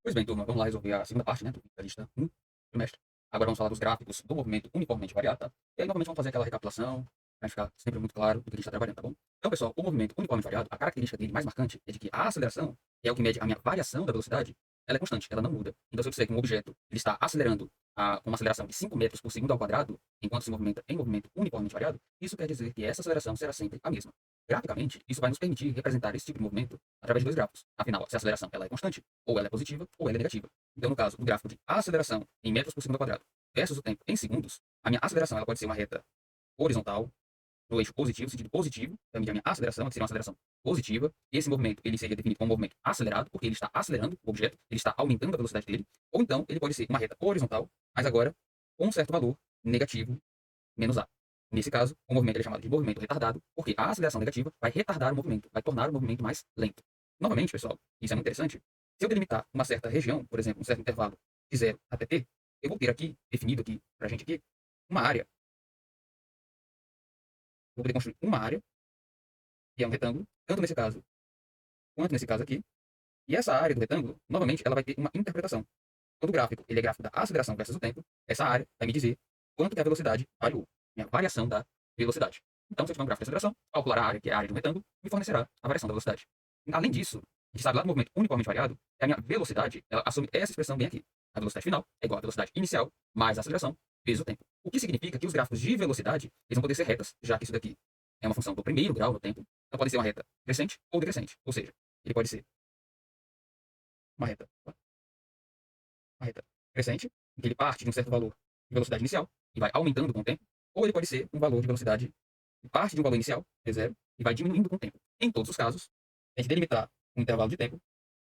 Pois bem, turma, vamos lá resolver a segunda parte, né, da lista 1 do trimestre. Agora vamos falar dos gráficos do movimento uniformemente variado, tá? E aí, novamente, vamos fazer aquela recapitulação, para ficar sempre muito claro do que a gente está trabalhando, tá bom? Então, pessoal, o movimento uniformemente variado, a característica dele mais marcante é de que a aceleração, que é o que mede a minha variação da velocidade, ela é constante, ela não muda. Então, se eu disser que um objeto ele está acelerando com uma aceleração de 5 metros por segundo ao quadrado, enquanto se movimenta em movimento uniformemente variado, isso quer dizer que essa aceleração será sempre a mesma. Graficamente, isso vai nos permitir representar esse tipo de movimento através de dois gráficos. Afinal, se a aceleração ela é constante, ou ela é positiva, ou ela é negativa. Então, no caso, o gráfico de aceleração em metros por segundo ao quadrado versus o tempo em segundos, a minha aceleração ela pode ser uma reta horizontal, no eixo positivo, sentido positivo, então a minha aceleração seria uma aceleração positiva. Esse movimento ele seria definido como um movimento acelerado, porque ele está acelerando o objeto, ele está aumentando a velocidade dele. Ou então, ele pode ser uma reta horizontal, mas agora com um certo valor negativo menos a. Nesse caso, o movimento é chamado de movimento retardado, porque a aceleração negativa vai retardar o movimento, vai tornar o movimento mais lento. Novamente, pessoal, isso é muito interessante. Se eu delimitar uma certa região, por exemplo, um certo intervalo de 0 até t, eu vou ter aqui, definido aqui, pra gente aqui, uma área. Vou poder construir uma área, que é um retângulo, tanto nesse caso quanto nesse caso aqui. E essa área do retângulo, novamente, ela vai ter uma interpretação. Quando o gráfico ele é gráfico da aceleração versus o tempo, essa área vai me dizer quanto que a velocidade variou, a variação da velocidade. Então, se eu tiver um gráfico de aceleração, calcular a área, que é a área de um retângulo, me fornecerá a variação da velocidade. Além disso, a gente sabe lá do movimento uniformemente variado, que a minha velocidade, ela assume essa expressão bem aqui. A velocidade final é igual à velocidade inicial mais a aceleração vezes o tempo. O que significa que os gráficos de velocidade eles vão poder ser retas, já que isso daqui é uma função do primeiro grau no tempo. Então, pode ser uma reta crescente ou decrescente. Ou seja, ele pode ser uma reta crescente, em que ele parte de um certo valor de velocidade inicial e vai aumentando com o tempo, ou ele pode ser um valor de velocidade que parte de um valor inicial, V0, e vai diminuindo com o tempo. Em todos os casos, a gente delimitar um intervalo de tempo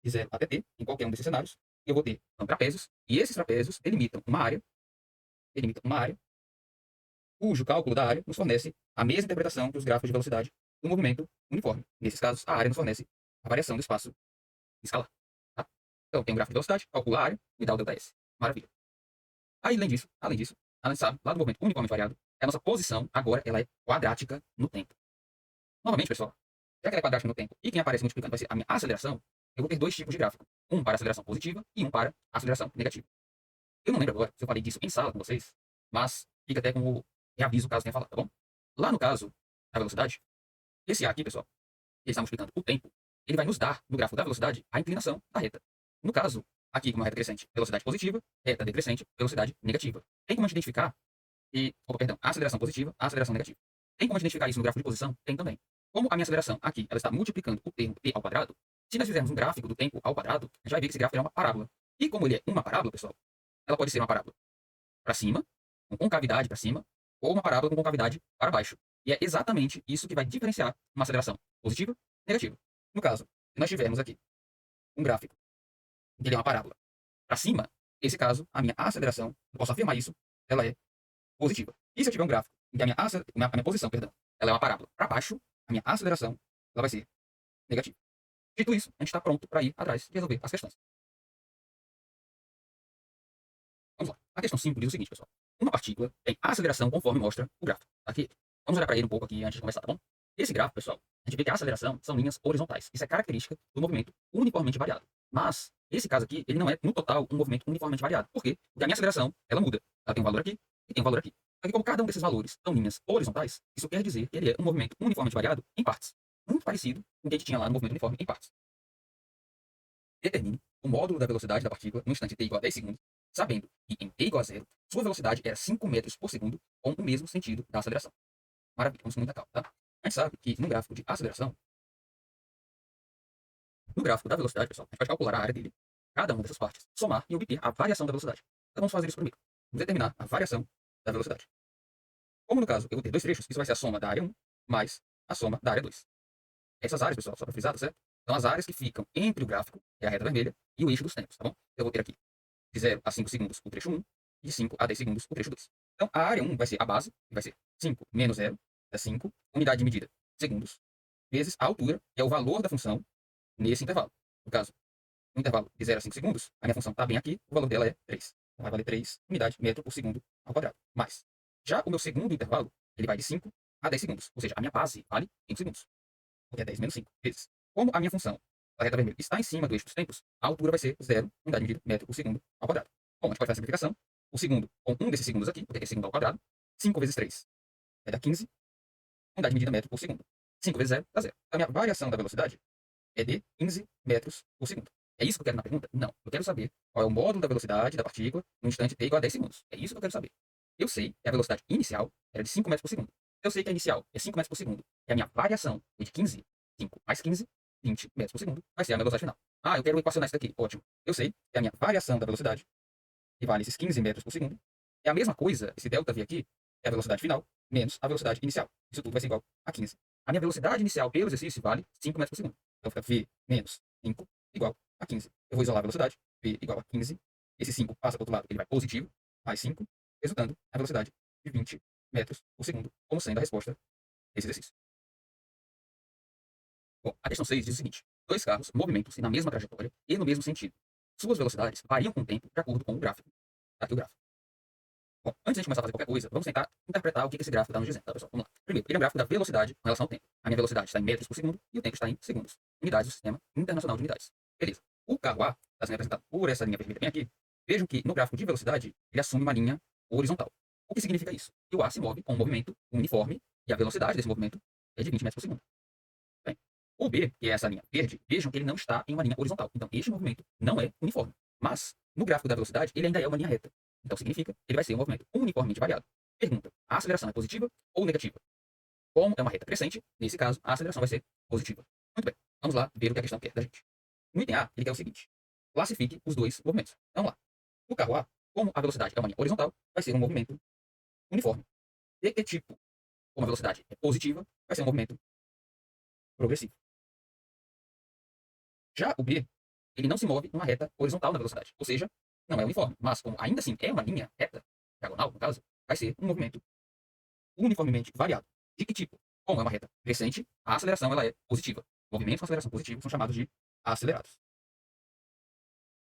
de 0 até t, em qualquer um desses cenários, eu vou ter trapézios, e esses trapézios delimitam uma área, cujo cálculo da área nos fornece a mesma interpretação que os gráficos de velocidade do movimento uniforme. Nesses casos, a área nos fornece a variação do espaço escalar. Tá? Então, tem um gráfico de velocidade, calcula a área e dá o ΔS. Maravilha. Aí, além disso, a gente sabe, lá do movimento uniforme variado, a nossa posição agora ela é quadrática no tempo. Novamente, pessoal, já que ela é quadrática no tempo e quem aparece multiplicando vai ser a minha aceleração, eu vou ter dois tipos de gráfico. Um para aceleração positiva e um para aceleração negativa. Eu não lembro agora se eu falei disso em sala com vocês, mas fica até como reaviso caso tenha falado, tá bom? Lá no caso da velocidade, esse A aqui, pessoal, ele está multiplicando o tempo, ele vai nos dar, no gráfico da velocidade, a inclinação da reta. No caso, aqui como uma reta crescente, velocidade positiva, reta decrescente, velocidade negativa. Tem como a gente identificar a aceleração positiva, a aceleração negativa. Tem como a gente identificar isso no gráfico de posição? Tem também. Como a minha aceleração aqui, ela está multiplicando o termo t ao quadrado, se nós fizermos um gráfico do tempo ao quadrado, a gente vai ver que esse gráfico é uma parábola. E como ele é uma parábola, pessoal, ela pode ser uma parábola para cima, com concavidade para cima, ou uma parábola com concavidade para baixo. E é exatamente isso que vai diferenciar uma aceleração positiva e negativa. No caso, se nós tivermos aqui um gráfico que ele é uma parábola para cima, nesse caso, a minha aceleração, eu posso afirmar isso, ela é positiva. E se eu tiver um gráfico em que a minha posição, perdão, ela é uma parábola para baixo, a minha aceleração ela vai ser negativa. Dito isso, a gente está pronto para ir atrás de resolver as questões. Vamos lá. A questão 5 diz o seguinte, pessoal. Uma partícula tem aceleração conforme mostra o gráfico. Aqui. Vamos olhar para ele um pouco aqui antes de começar, tá bom? Esse gráfico, pessoal, a gente vê que a aceleração são linhas horizontais. Isso é característica do movimento uniformemente variado. Mas, esse caso aqui, ele não é, no total, um movimento uniformemente variado. Por quê? Porque a minha aceleração, ela muda. Ela tem um valor aqui e tem um valor aqui. Aqui, como cada um desses valores são linhas horizontais, isso quer dizer que ele é um movimento uniformemente variado em partes. Muito parecido com o que a gente tinha lá no movimento uniforme em partes. Determine o módulo da velocidade da partícula no instante t igual a 10 segundos, sabendo que em t igual a 0, sua velocidade era 5 metros por segundo, com o mesmo sentido da aceleração. Maravilha, vamos com muita calma, tá? A gente sabe que no gráfico de aceleração, no gráfico da velocidade, pessoal, a gente pode calcular a área dele, cada uma dessas partes, somar e obter a variação da velocidade. Então vamos fazer isso primeiro. Vamos determinar a variação da velocidade. Como no caso eu vou ter dois trechos, isso vai ser a soma da área 1 mais a soma da área 2. Essas áreas, pessoal, só para frisar, tá certo? São as áreas que ficam entre o gráfico, que é a reta vermelha, e o eixo dos tempos, tá bom? Eu vou ter aqui de 0 a 5 segundos o trecho 1 e de 5 a 10 segundos o trecho 2. Então, a área 1 vai ser a base, que vai ser 5 menos 0, é 5, unidade de medida, segundos, vezes a altura, que é o valor da função nesse intervalo. No caso, no intervalo de 0 a 5 segundos, a minha função está bem aqui, o valor dela é 3. Então, vai valer 3 unidades metro por segundo ao quadrado. Mas, já o meu segundo intervalo, ele vai de 5 a 10 segundos. Ou seja, a minha base vale 5 segundos. Porque é 10 menos 5 vezes. Como a minha função a reta vermelha está em cima do eixo dos tempos, a altura vai ser 0, unidade medida, metro por segundo ao quadrado. Bom, a gente pode fazer a simplificação. O segundo, com um desses segundos aqui, porque aqui é segundo ao quadrado, 5 vezes 3 vai dar 15, unidade medida, metro por segundo. 5 vezes 0 dá 0. A minha variação da velocidade é de 15 metros por segundo. É isso que eu quero na pergunta? Não. Eu quero saber qual é o módulo da velocidade da partícula no instante t igual a 10 segundos. É isso que eu quero saber. Eu sei que a velocidade inicial era de 5 metros por segundo. Eu sei que a inicial é 5 metros por segundo. E a minha variação é de 15, 5 mais 15, 20 metros por segundo. Vai ser a minha velocidade final. Ah, eu quero equacionar isso daqui. Ótimo. Eu sei que a minha variação da velocidade, que vale esses 15 metros por segundo, é a mesma coisa, esse ΔV aqui, é a velocidade final, menos a velocidade inicial. Isso tudo vai ser igual a 15. A minha velocidade inicial pelo exercício vale 5 metros por segundo. Então fica V menos 5 igual a 15. Eu vou isolar a velocidade, V igual a 15. Esse 5 passa para o outro lado, ele vai positivo, mais 5, resultando a velocidade de 20 metros por segundo, como sendo a resposta desse exercício. Bom, a questão 6 diz o seguinte: dois carros movimentam-se na mesma trajetória e no mesmo sentido. Suas velocidades variam com o tempo de acordo com o gráfico. Aqui o gráfico. Bom, antes de a gente começar a fazer qualquer coisa, vamos tentar interpretar o que esse gráfico está nos dizendo, tá, pessoal? Vamos lá. Primeiro, ele é um gráfico da velocidade com relação ao tempo. A minha velocidade está em metros por segundo e o tempo está em segundos. Unidades do Sistema Internacional de Unidades. Beleza. O carro A está sendo representado por essa linha vermelha bem aqui. Vejam que no gráfico de velocidade, ele assume uma linha horizontal. O que significa isso? Que o A se move com um movimento uniforme e a velocidade desse movimento é de 20 metros por segundo. Bem, o B, que é essa linha verde, vejam que ele não está em uma linha horizontal. Então, este movimento não é uniforme. Mas, no gráfico da velocidade, ele ainda é uma linha reta. Então, significa que ele vai ser um movimento uniformemente variado. Pergunta: a aceleração é positiva ou negativa? Como é uma reta crescente, nesse caso, a aceleração vai ser positiva. Muito bem, vamos lá ver o que a questão quer da gente. No item A, ele quer o seguinte: classifique os dois movimentos. Vamos lá. No carro A, como a velocidade é uma linha horizontal, vai ser um movimento uniforme. De que tipo? Como a velocidade é positiva, vai ser um movimento progressivo. Já o B, ele não se move numa reta horizontal na velocidade, ou seja, não é uniforme, mas como ainda assim é uma linha reta, diagonal no caso, vai ser um movimento uniformemente variado. De que tipo? Como é uma reta crescente, a aceleração ela é positiva. Movimentos com aceleração positiva são chamados de acelerados.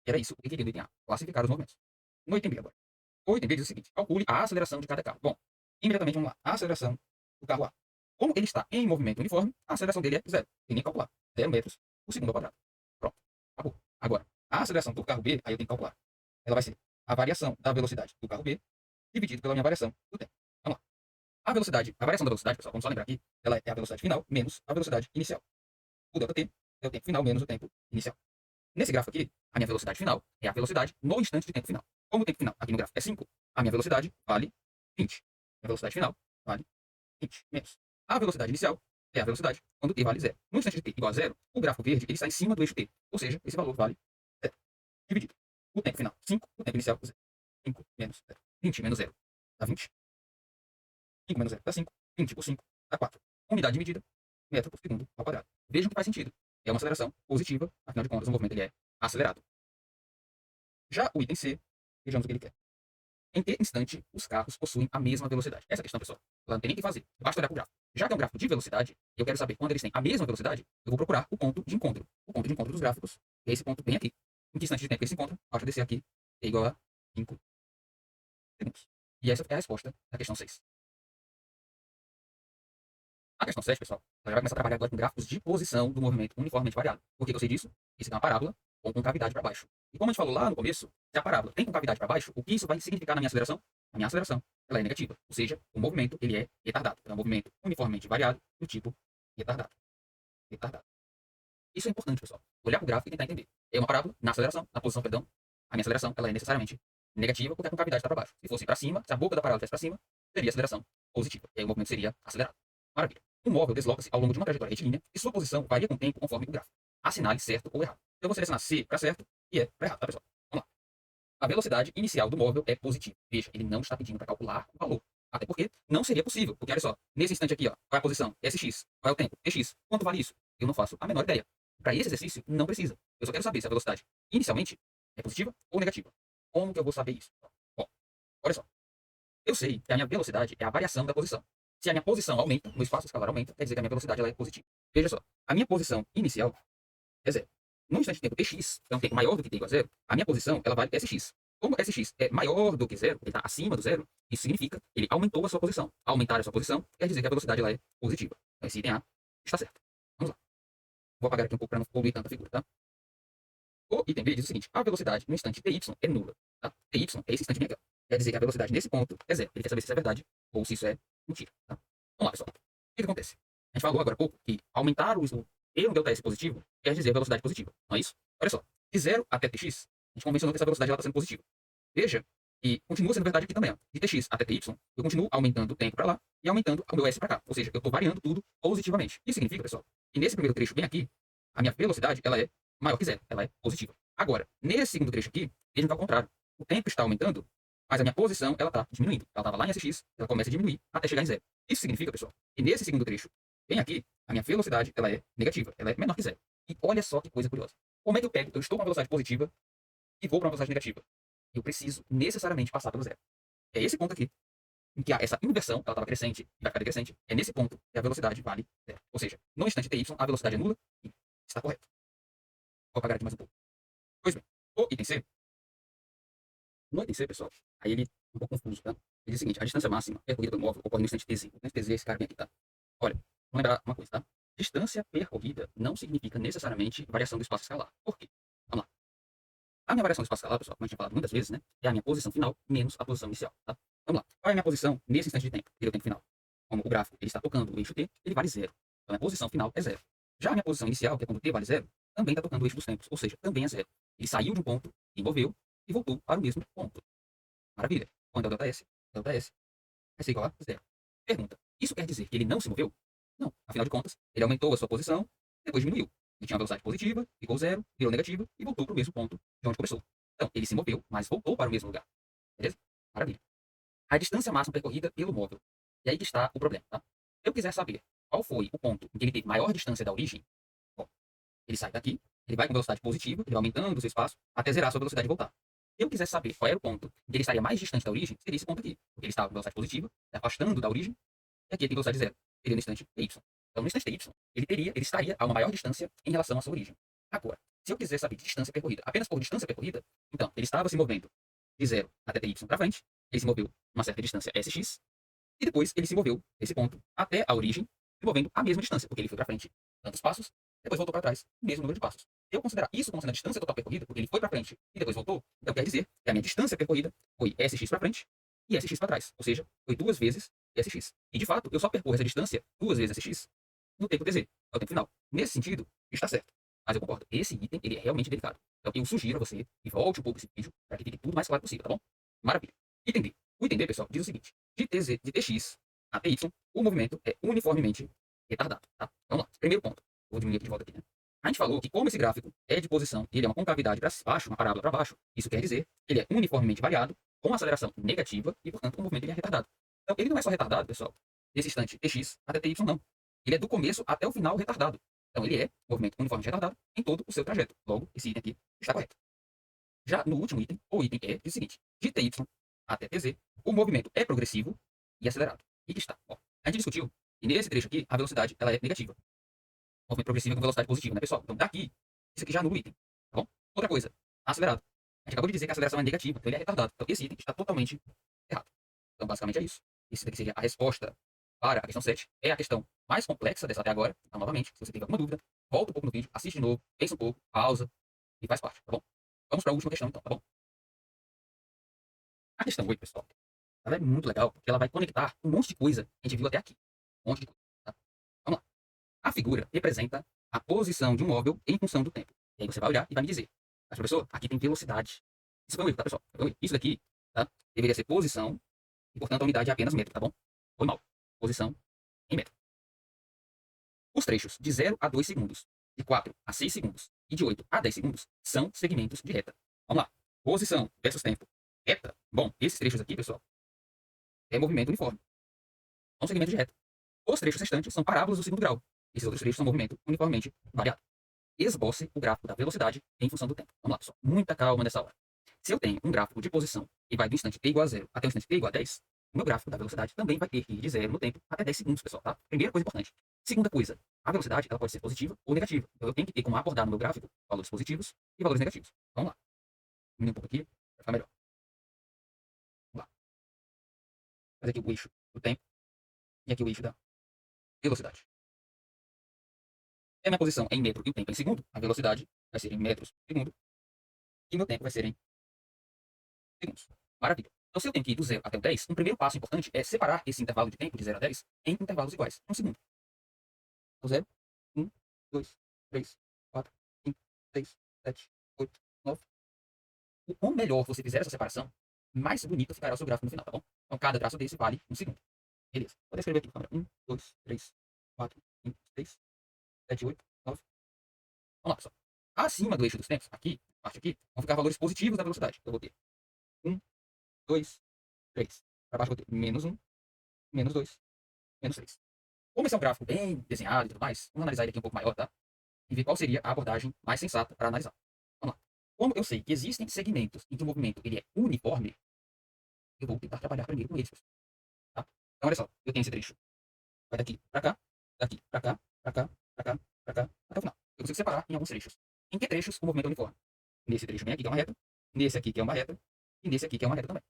Era isso o que queria do item A, classificar os movimentos. No item B agora. O item B diz o seguinte: calcule a aceleração de cada carro. Bom, imediatamente vamos lá. A aceleração do carro A. Como ele está em movimento uniforme, a aceleração dele é zero. Tem nem que calcular. 0 metros por segundo ao quadrado. Pronto. Acabou. Agora, a aceleração do carro B, aí eu tenho que calcular. Ela vai ser a variação da velocidade do carro B dividido pela minha variação do tempo. Vamos lá. A variação da velocidade, pessoal, vamos só lembrar aqui, ela é a velocidade final menos a velocidade inicial. O ΔT é o tempo final menos o tempo inicial. Nesse gráfico aqui, a minha velocidade final é a velocidade no instante de tempo final. Como o tempo final aqui no gráfico é 5, a minha velocidade vale 20. A velocidade final vale 20 menos. A velocidade inicial é a velocidade quando t vale 0. No instante de t igual a 0, o gráfico verde ele está em cima do eixo t. Ou seja, esse valor vale 0. Dividido. O tempo final, 5. O tempo inicial, 0. 5 menos 0. 20 menos 0 dá 20. 5 menos 0 dá 5. 20 por 5 dá 4. Unidade de medida, metro por segundo ao quadrado. Vejam que faz sentido. É uma aceleração positiva, afinal de contas, o movimento ele é acelerado. Já o item C, vejamos o que ele quer. Em que instante os carros possuem a mesma velocidade? Essa questão, pessoal, ela não tem nem o que fazer. Basta olhar para o gráfico. Já que é um gráfico de velocidade, eu quero saber quando eles têm a mesma velocidade, eu vou procurar o ponto de encontro. O ponto de encontro dos gráficos é esse ponto bem aqui. Em que instante de tempo eles se encontram? Basta descer aqui, é igual a 5 segundos. E essa é a resposta da questão 6. A questão 7, pessoal, ela já vai começar a trabalhar agora com gráficos de posição do movimento uniformemente variado. Por que eu sei disso? Isso é uma parábola com concavidade para baixo. E como a gente falou lá no começo, se a parábola tem concavidade para baixo, o que isso vai significar na minha aceleração? A minha aceleração ela é negativa. Ou seja, o movimento ele é retardado. É um movimento uniformemente variado do tipo retardado. Retardado. Isso é importante, pessoal. Olhar para o gráfico e tentar entender. É uma parábola na aceleração, na posição, perdão. A minha aceleração ela é necessariamente negativa porque a concavidade está para baixo. Se fosse para cima, se a boca da parábola estivesse para cima, seria aceleração positiva. E aí o movimento seria acelerado. Maravilha. O móvel desloca-se ao longo de uma trajetória retilínea e sua posição varia com o tempo conforme o gráfico. Assinale certo ou errado. Eu vou selecionar C para certo e E para errado, tá, pessoal? Vamos lá. A velocidade inicial do móvel é positiva. Veja, ele não está pedindo para calcular o valor. Até porque não seria possível. Porque olha só, nesse instante aqui, ó, qual é a posição? SX. Qual é o tempo? EX. Quanto vale isso? Eu não faço a menor ideia. Para esse exercício, não precisa. Eu só quero saber se a velocidade inicialmente é positiva ou negativa. Como que eu vou saber isso? Bom, olha só. Eu sei que a minha velocidade é a variação da posição. Se a minha posição aumenta, no espaço escalar aumenta, quer dizer que a minha velocidade ela é positiva. Veja só, a minha posição inicial é zero. No instante de tempo tx, é um tempo maior do que t igual a zero, a minha posição ela vale sx. Como sx é maior do que zero, ele está acima do zero, isso significa que ele aumentou a sua posição. Aumentar a sua posição quer dizer que a velocidade ela é positiva. Então, esse item A está certo. Vamos lá. Vou apagar aqui um pouco para não poluir tanta figura, tá? O item B diz o seguinte: a velocidade no instante ty é nula. Tá? Ty é esse instante aqui. Quer dizer que a velocidade nesse ponto é zero. Ele quer saber se isso é verdade ou se isso é mentira. Tá? Vamos lá, pessoal. O que acontece? A gente falou agora há pouco que aumentar o E no ΔS positivo quer dizer velocidade positiva. Não é isso? Olha só. De 0 até tx, a gente convencionou que essa velocidade está sendo positiva. Veja que continua sendo verdade aqui também. Ó. De tx até ty, eu continuo aumentando o tempo para lá e aumentando o meu s para cá. Ou seja, eu estou variando tudo positivamente. Isso significa, pessoal, que nesse primeiro trecho bem aqui, a minha velocidade ela é maior que zero. Ela é positiva. Agora, nesse segundo trecho aqui, ele está ao contrário. O tempo está aumentando, mas a minha posição ela está diminuindo. Ela estava lá em sx, ela começa a diminuir até chegar em zero. Isso significa, pessoal, que nesse segundo trecho, bem aqui, a minha velocidade ela é negativa. Ela é menor que zero. E olha só que coisa curiosa. Como é que eu pego? Eu estou com uma velocidade positiva e vou para uma velocidade negativa. Eu preciso necessariamente passar pelo zero. É esse ponto aqui, em que essa inversão, ela estava crescente e vai ficar decrescente. É nesse ponto que a velocidade vale zero. Ou seja, no instante ty, a velocidade é nula e está correto. Vou apagar aqui mais um pouco. Pois bem, o item C. No item C, pessoal, aí ele é um pouco confuso, tá? Ele diz o seguinte: a distância máxima percorrida pelo móvel ocorre no instante t. O instante t é esse cara bem aqui, tá? Olha, vamos lembrar uma coisa, tá? Distância percorrida não significa necessariamente variação do espaço escalar. Por quê? Vamos lá. A minha variação do espaço escalar, pessoal, como a gente tinha falado muitas vezes, né? É a minha posição final menos a posição inicial, tá? Vamos lá. Qual é a minha posição nesse instante de tempo? Ele é o tempo final. Como o gráfico ele está tocando o eixo t, ele vale zero. Então a minha posição final é zero. Já a minha posição inicial, que é quando t vale zero, também está tocando o eixo dos tempos, ou seja, também é zero. Ele saiu de um ponto, se moveu e voltou para o mesmo ponto. Maravilha. Quando é o ΔS? ΔS vai ser igual a zero. Pergunta: isso quer dizer que ele não se moveu? Não. Afinal de contas, ele aumentou a sua posição, depois diminuiu. Ele tinha uma velocidade positiva, ficou zero, virou negativa e voltou para o mesmo ponto de onde começou. Então, ele se moveu, mas voltou para o mesmo lugar. Beleza? Maravilha. A distância máxima percorrida pelo móvel. E aí que está o problema, tá? Se eu quiser saber qual foi o ponto em que ele teve maior distância da origem, bom, ele sai daqui, ele vai com velocidade positiva, ele vai aumentando o seu espaço até zerar a sua velocidade e voltar. Se eu quiser saber qual era o ponto em que ele estaria mais distante da origem, seria esse ponto aqui. Porque ele estava com velocidade positiva, se afastando da origem, e aqui ele tem velocidade zero. Seria no instante y. Então, no instante y, ele estaria a uma maior distância em relação à sua origem. Agora, se eu quiser saber de distância percorrida, apenas por distância percorrida, então, ele estava se movendo de 0 até ty para frente, ele se moveu uma certa distância sx, e depois ele se moveu desse ponto até a origem, se movendo a mesma distância, porque ele foi para frente tantos passos, depois voltou para trás, o mesmo número de passos. Se eu considerar isso como sendo a distância total percorrida, porque ele foi para frente e depois voltou, então quer dizer que a minha distância percorrida foi sx para frente e sx para trás. Ou seja, foi duas vezes sx. E de fato, eu só percorro essa distância duas vezes sx no tempo tz, é o tempo final. Nesse sentido, está certo. Mas eu concordo, esse item ele é realmente delicado. Então eu sugiro a você que volte um pouco esse vídeo para que fique tudo mais claro possível, tá bom? Maravilha. Item D. O item D, pessoal, diz o seguinte: de tx a ty, o movimento é uniformemente retardado. Tá? Vamos lá. Primeiro ponto. Vou diminuir aqui de volta aqui, né? A gente falou que como esse gráfico é de posição e ele é uma concavidade para baixo, uma parábola para baixo, isso quer dizer que ele é uniformemente variado, com aceleração negativa e, portanto, o movimento ele é retardado. Então, ele não é só retardado, pessoal, desse instante tx até ty, não. Ele é do começo até o final retardado. Então, ele é movimento uniformemente retardado em todo o seu trajeto. Logo, esse item aqui está correto. Já no último item, o item E diz o seguinte: de ty até tz, o movimento é progressivo e acelerado. E que está. Ó, a gente discutiu, e nesse trecho aqui, a velocidade ela é negativa. Movimento progressivo com velocidade positiva, né, pessoal? Então, daqui, isso aqui já anula o item. Tá bom? Outra coisa, acelerado. A gente acabou de dizer que a aceleração é negativa, então ele é retardado. Então, esse item está totalmente errado. Então, basicamente é isso. Isso daqui seria a resposta para a questão 7. É a questão mais complexa dessa até agora. Então, novamente, se você tiver alguma dúvida, volta um pouco no vídeo, assiste de novo, pensa um pouco, pausa e faz parte, tá bom? Vamos para a última questão, então, tá bom? A questão 8, pessoal, ela é muito legal, porque ela vai conectar um monte de coisa que a gente viu até aqui. Um monte de coisa, tá? Vamos lá. A figura representa a posição de um móvel em função do tempo. E aí você vai olhar e vai me dizer: mas professor, aqui tem velocidade. Isso foi um erro, tá, pessoal? Foi um erro. Isso daqui, tá? Deveria ser posição, e portanto a unidade é apenas metro, tá bom? Foi mal. Posição em metro. Os trechos de 0 a 2 segundos, de 4 a 6 segundos e de 8 a 10 segundos são segmentos de reta. Vamos lá. Posição versus tempo. Reta. Bom, esses trechos aqui, pessoal, é movimento uniforme. São segmentos de reta. Os trechos restantes são parábolas do segundo grau. Esses outros trechos são movimento uniformemente variado. Esboce o gráfico da velocidade em função do tempo. Vamos lá, pessoal. Muita calma nessa hora. Se eu tenho um gráfico de posição e vai do instante t igual a 0 até o instante t igual a 10, o meu gráfico da velocidade também vai ter que ir de 0 no tempo até 10 segundos, pessoal, tá? Primeira coisa importante. Segunda coisa, a velocidade ela pode ser positiva ou negativa. Então eu tenho que ter como abordar no meu gráfico valores positivos e valores negativos. Vamos lá. Diminuir um pouco aqui para ficar melhor. Vamos lá. Fazer aqui o eixo do tempo e aqui o eixo da velocidade. a minha posição é em metro e o tempo é em segundo, a velocidade vai ser em metros por segundo e o meu tempo vai ser em segundos. Maravilha. Então, se eu tenho que ir do 0 até o 10, um primeiro passo importante é separar esse intervalo de tempo de 0 a 10 em intervalos iguais. Um segundo. Então, 0, 1, 2, 3, 4, 5, 6, 7, 8, 9. O quão melhor você fizer essa separação, mais bonito ficará o seu gráfico no final, tá bom? Então, cada traço desse vale um segundo. Beleza. Vou escrever aqui, câmera. 1, 2, 3, 4, 5, 6, 7, 8, 9. Vamos lá, pessoal. Acima do eixo dos tempos, aqui, parte aqui, vão ficar valores positivos da velocidade. Eu vou ter 1, 2, 3. Para baixo eu vou ter menos 1, menos 2, menos 3. Como esse é um gráfico bem desenhado e tudo mais, vamos analisar ele aqui um pouco maior, tá? E ver qual seria a abordagem mais sensata para analisar. Vamos lá. Como eu sei que existem segmentos em que o movimento ele é uniforme, eu vou tentar trabalhar primeiro com eles. Tá? Então, olha só. Eu tenho esse trecho. Vai daqui para cá, daqui para cá, para cá, para cá, para cá, até o final. Eu consigo separar em alguns trechos. Em que trechos o movimento é uniforme? Nesse trecho bem aqui, que é uma reta. Nesse aqui, que é uma reta. E nesse aqui, que é uma reta também.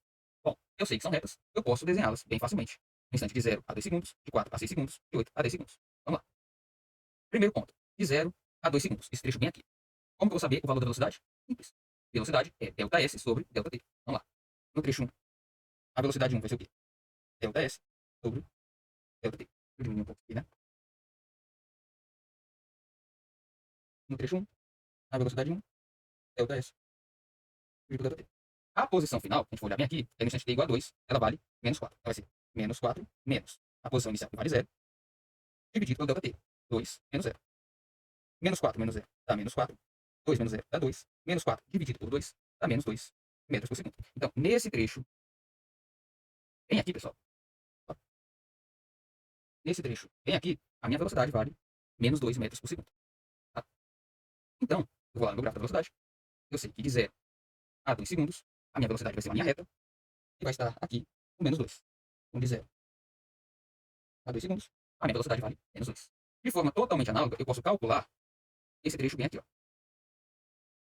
Bom, eu sei que são retas. Eu posso desenhá-las bem facilmente. No instante de 0 a 2 segundos, de 4 a 6 segundos, de 8 a 10 segundos. Vamos lá. Primeiro ponto. De 0 a 2 segundos. Esse trecho bem aqui. Como que eu vou saber o valor da velocidade? Simples. Velocidade é ΔS sobre ΔT. Vamos lá. No trecho 1, a velocidade 1 vai ser o quê? ΔS sobre ΔT. Vou diminuir um pouco aqui, né? No trecho 1, a velocidade 1, ΔS sobre ΔT. A posição final, se a gente for olhar bem aqui, é no instante t igual a 2, ela vale menos 4. Ela vai ser menos 4 menos a posição inicial, que vale 0, dividido pelo ΔT. 2 menos 0. Menos 0 dá menos 4. 2 menos 0 dá 2. Menos 4 dividido por 2 dá menos 2 metros por segundo. Então, nesse trecho, bem aqui, pessoal. Ó, nesse trecho, bem aqui, a minha velocidade vale menos 2 metros por segundo. Tá? Então, eu vou lá no gráfico da velocidade. Eu sei que de 0 a 2 segundos, a minha velocidade vai ser uma linha reta. E vai estar aqui com menos 2. Então, de 0 a 2 segundos, a minha velocidade vale menos 2. De forma totalmente análoga, eu posso calcular esse trecho bem aqui. Ó.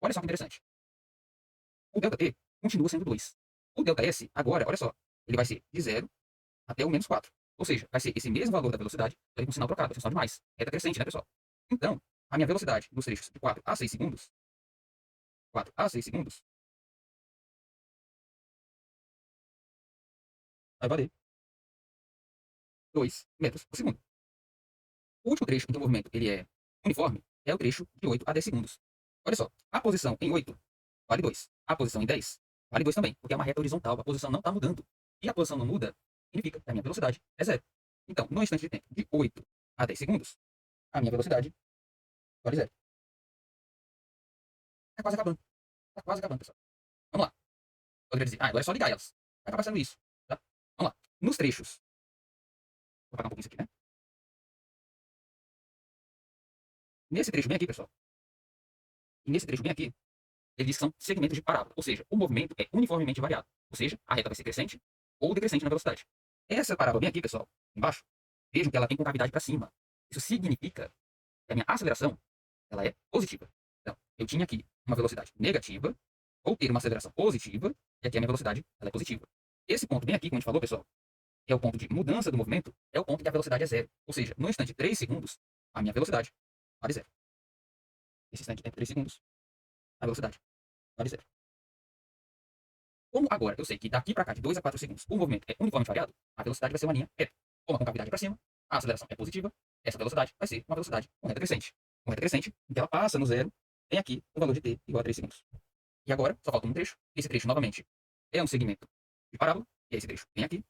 Olha só que interessante. O ΔT continua sendo 2. O ΔS, agora, olha só, ele vai ser de 0 até o menos 4. Ou seja, vai ser esse mesmo valor da velocidade, só que com sinal trocado, vai ser um sinal de mais. Reta crescente, né, pessoal? Então, a minha velocidade nos trechos de 4 a 6 segundos, 4 a 6 segundos, vai valer 2 metros por segundo. O último trecho em que o movimento ele é uniforme é o trecho de 8 a 10 segundos. Olha só, a posição em 8 vale 2. A posição em 10 vale 2 também, porque é uma reta horizontal, a posição não está mudando. E a posição não muda, significa que a minha velocidade é 0. Então, no instante de tempo de 8 a 10 segundos, a minha velocidade vale 0. Está quase acabando. Está quase acabando, pessoal. Vamos lá. Poderia dizer, agora é só ligar elas. Vai acabar sendo isso. Tá? Vamos lá. Nos trechos. Vou apagar um pouquinho isso aqui, né? Nesse trecho bem aqui, pessoal. E nesse trecho bem aqui, ele diz que são segmentos de parábola. Ou seja, o movimento é uniformemente variado. Ou seja, a reta vai ser crescente ou decrescente na velocidade. Essa parábola bem aqui, pessoal, embaixo, vejam que ela tem concavidade para cima. Isso significa que a minha aceleração ela é positiva. Então, eu tinha aqui uma velocidade negativa, vou ter uma aceleração positiva, e aqui a minha velocidade ela é positiva. Esse ponto bem aqui, como a gente falou, pessoal, que é o ponto de mudança do movimento, é o ponto que a velocidade é zero. Ou seja, no instante de 3 segundos, a minha velocidade vale zero. Esse instante de tempo 3 segundos, a velocidade vale zero. Como agora eu sei que daqui para cá, de 2 a 4 segundos, o movimento é uniformemente variado, a velocidade vai ser uma linha reta. Com a concavidade para cima, a aceleração é positiva, essa velocidade vai ser uma velocidade com reta crescente. Com reta crescente, em que ela passa no zero, tem aqui o valor de t igual a 3 segundos. E agora, só falta um trecho. Esse trecho, novamente, é um segmento de parábola, e esse trecho tem aqui.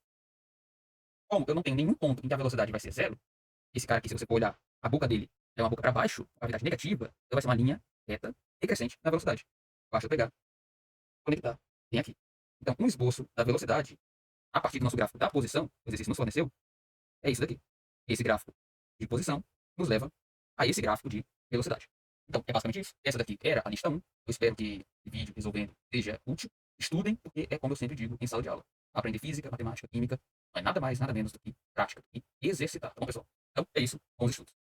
Como eu não tenho nenhum ponto em que a velocidade vai ser zero, esse cara aqui, se você for olhar, a boca dele é uma boca para baixo, cavidade negativa, então vai ser uma linha reta e crescente na velocidade. Basta eu pegar, conectar, tem aqui. Então, um esboço da velocidade, a partir do nosso gráfico da posição, o exercício nos forneceu, é isso daqui. Esse gráfico de posição nos leva a esse gráfico de velocidade. Então, é basicamente isso. Essa daqui era a lista 1. Eu espero que o vídeo resolvendo seja útil. Estudem, porque é como eu sempre digo em sala de aula. Aprender física, matemática, química, não é nada mais, nada menos do que prática, e exercitar. Tá bom, pessoal? Então, é isso. Bons estudos.